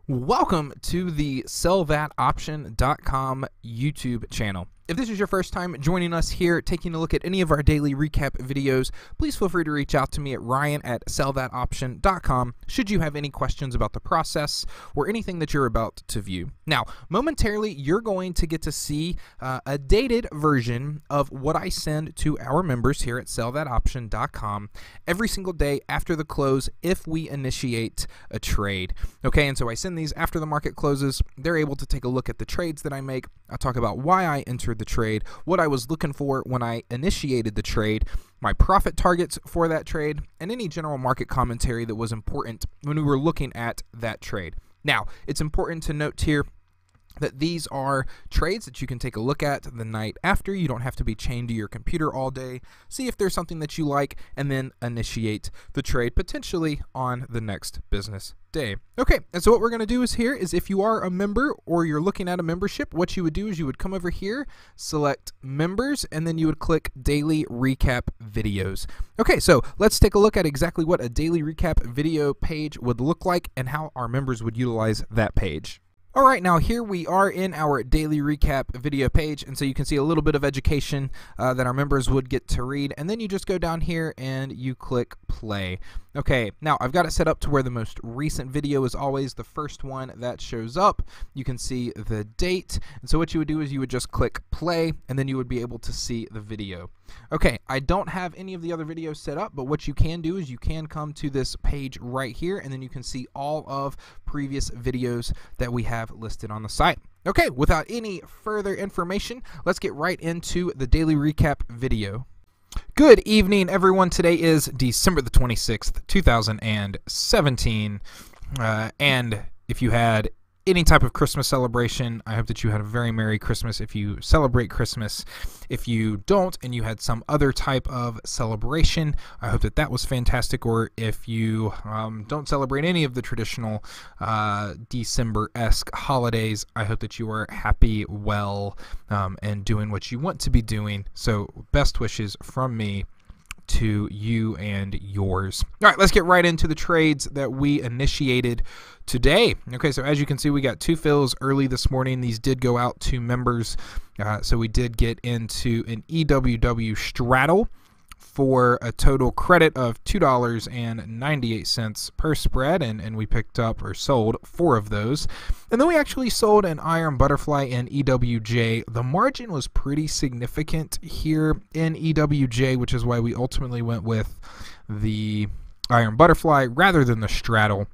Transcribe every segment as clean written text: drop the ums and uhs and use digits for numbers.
Welcome to the sellthatoption.com YouTube channel. If this is your first time joining us here, taking a look at any of our daily recap videos, please feel free to reach out to me at ryan@sellthatoption.com should you have any questions about the process or anything that you're about to view. Now, momentarily, you're going to get to see a dated version of what I send to our members here at sellthatoption.com every single day after the close if we initiate a trade. Okay, and so I send these after the market closes. They're able to take a look at the trades that I make. I'll talk about why I entered the trade, what I was looking for when I initiated the trade, my profit targets for that trade, and any general market commentary that was important when we were looking at that trade. Now, it's important to note here that these are trades that you can take a look at the night after. You don't have to be chained to your computer all day. See if there's something that you like, and then initiate the trade potentially on the next business day. Okay, and so what we're going to do is here is if you are a member or you're looking at a membership, what you would do is you would come over here, select members, and then you would click daily recap videos. Okay, so let's take a look at exactly what a daily recap video page would look like and how our members would utilize that page. All right, now here we are in our daily recap video page, and so you can see a little bit of education that our members would get to read, and then you just go down here and you click play. Okay, now I've got it set up to where the most recent video is always the first one that shows up. You can see the date, and so what you would do is you would just click play, and then you would be able to see the video. Okay, I don't have any of the other videos set up, but what you can do is you can come to this page right here, and then you can see all of previous videos that we have listed on the site. Okay, without any further information, let's get right into the daily recap video. Good evening, everyone. Today is December the 26th, 2017, and if you had any type of Christmas celebration, I hope that you had a very Merry Christmas if you celebrate Christmas. If you don't and you had some other type of celebration, I hope that that was fantastic. Or if you don't celebrate any of the traditional December-esque holidays, I hope that you are happy, well, and doing what you want to be doing. So best wishes from me to you and yours. All right, let's get right into the trades that we initiated today. Okay, so as you can see, we got two fills early this morning. These did go out to members, so we did get into an EWW straddle for a total credit of $2.98 per spread, and we picked up or sold 4 of those. And then we actually sold an iron butterfly in EWJ. The margin was pretty significant here in EWJ, which is why we ultimately went with the iron butterfly rather than the straddle.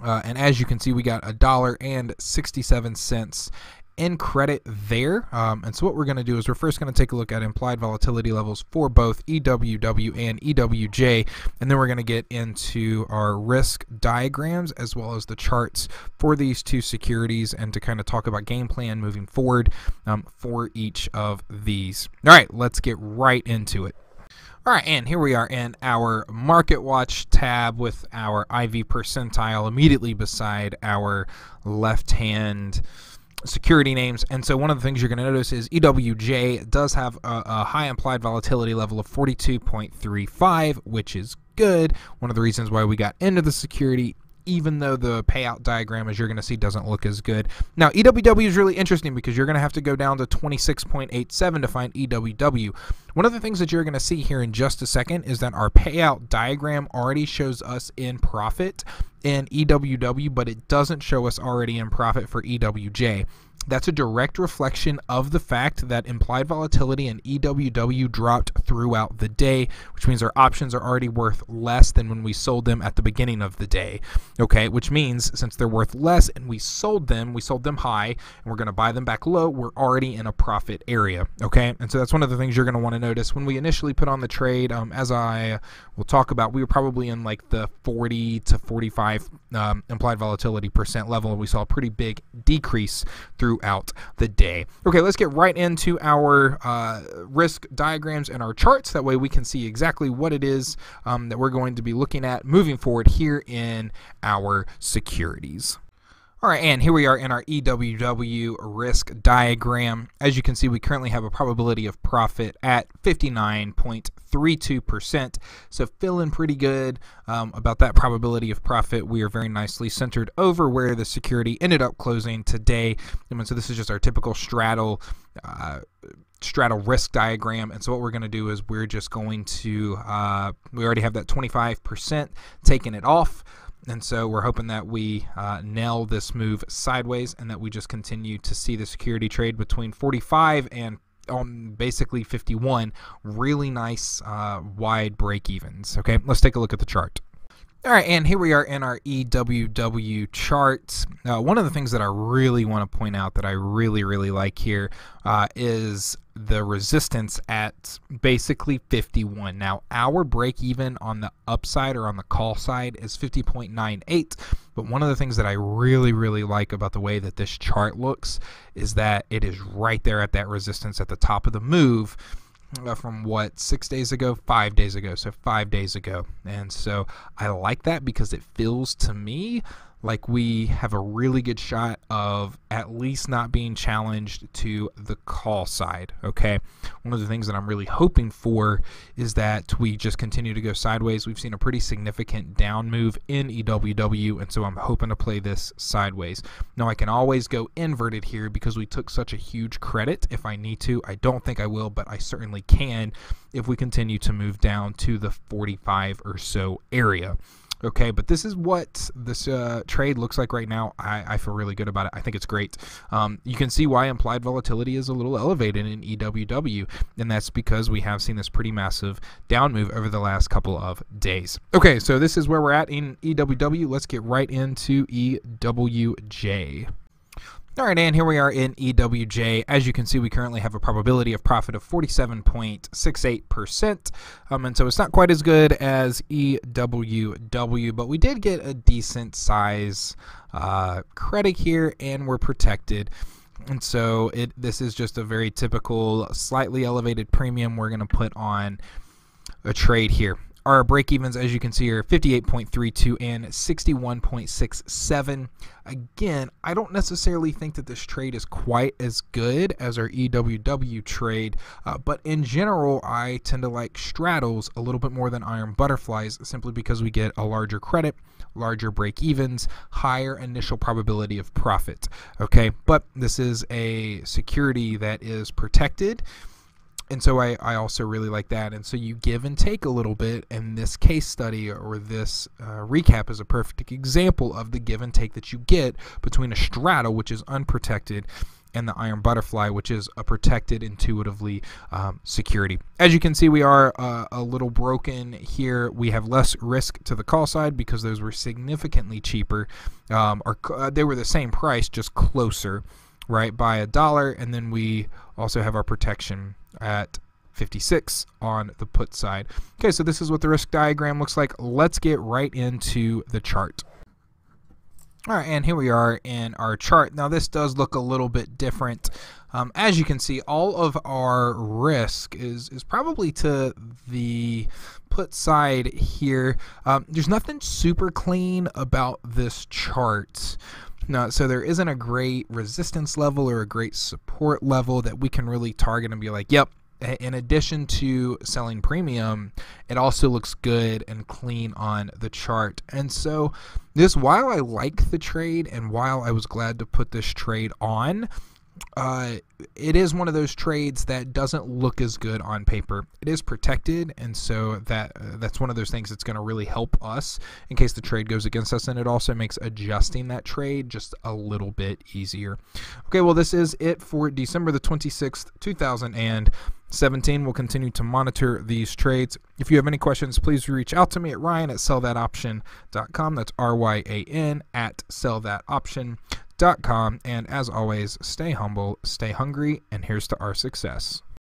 And as you can see, we got $1.67 in credit there. And so what we're going to do is we're first going to take a look at implied volatility levels for both EWW and EWJ, and then we're going to get into our risk diagrams as well as the charts for these two securities and to kind of talk about game plan moving forward for each of these. All right, let's get right into it. All right, and here we are in our Market Watch tab with our IV percentile immediately beside our left-hand security names. And so one of the things you're going to notice is EWJ does have a high implied volatility level of 42.35, which is good. One of the reasons why we got into the security, even though the payout diagram, as you're going to see, doesn't look as good. Now, EWW is really interesting because you're going to have to go down to 26.87 to find EWW. One of the things that you're going to see here in just a second is that our payout diagram already shows us in profit in EWW, but it doesn't show us already in profit for EWJ. That's a direct reflection of the fact that implied volatility in EWW dropped throughout the day, which means our options are already worth less than when we sold them at the beginning of the day. Okay, which means since they're worth less and we sold them high, and we're going to buy them back low, we're already in a profit area. Okay, and so that's one of the things you're going to want to notice. When we initially put on the trade, as I will talk about, we were probably in like the 40 to 45 implied volatility percent level, and we saw a pretty big decrease throughout the day. Okay, let's get right into our risk diagrams and our charts. That way we can see exactly what it is that we're going to be looking at moving forward here in our securities. All right, and here we are in our EWW risk diagram. As you can see, we currently have a probability of profit at 59.32%. So feeling pretty good about that probability of profit. We are very nicely centered over where the security ended up closing today. And so this is just our typical straddle risk diagram. And so what we're going to do is we're just going to, we already have that 25% taking it off. And so we're hoping that we nail this move sideways and that we just continue to see the security trade between 45 and basically 51. Really nice wide break evens. Okay, let's take a look at the chart. All right, and here we are in our EWW chart. One of the things that I really want to point out that I really like here is the resistance at basically 51. Now, our break even on the upside or on the call side is 50.98, but one of the things that I really like about the way that this chart looks is that it is right there at that resistance at the top of the move. From what, 6 days ago, 5 days ago, so 5 days ago. And so I like that because it feels to me like we have a really good shot of at least not being challenged to the call side. Okay, one of the things that I'm really hoping for is that we just continue to go sideways. We've seen a pretty significant down move in EWW, and so I'm hoping to play this sideways. Now I can always go inverted here because we took such a huge credit if I need to. I don't think I will, but I certainly can if we continue to move down to the 45 or so area. Okay, but this is what this trade looks like right now. I feel really good about it. I think it's great. You can see why implied volatility is a little elevated in EWW, and that's because we have seen this pretty massive down move over the last couple of days. Okay, so this is where we're at in EWW. Let's get right into EWJ. All right, and here we are in EWJ. As you can see, we currently have a probability of profit of 47.68%, and so it's not quite as good as EWW, but we did get a decent size credit here, and we're protected. And so this is just a very typical, slightly elevated premium we're going to put on a trade here. Our break evens, as you can see here, 58.32 and 61.67. Again, I don't necessarily think that this trade is quite as good as our EWW trade, but in general, I tend to like straddles a little bit more than iron butterflies simply because we get a larger credit, larger break evens, higher initial probability of profit. Okay, but this is a security that is protected. And so I also really like that. And so you give and take a little bit, and this case study or this recap is a perfect example of the give and take that you get between a straddle, which is unprotected, and the iron butterfly, which is a protected intuitively security. As you can see, we are a little broken here. We have less risk to the call side because those were significantly cheaper, or they were the same price, just closer, right, by $1. And then we also have our protection at 56 on the put side. Okay, so this is what the risk diagram looks like. Let's get right into the chart. All right, and here we are in our chart. Now this does look a little bit different. As you can see, all of our risk is probably to the put side here. There's nothing super clean about this chart. No, so there isn't a great resistance level or a great support level that we can really target and be like, yep, in addition to selling premium, it also looks good and clean on the chart. And so this, while I like the trade and while I was glad to put this trade on, it is one of those trades that doesn't look as good on paper. It is protected, and so that's one of those things that's going to really help us in case the trade goes against us, and it also makes adjusting that trade just a little bit easier. Okay, well, this is it for December the 26th, 2017. We'll continue to monitor these trades. If you have any questions, please reach out to me at ryan@sellthatoption.com. That's RYAN@sellthatoption.com. And as always, stay humble, stay hungry, and here's to our success.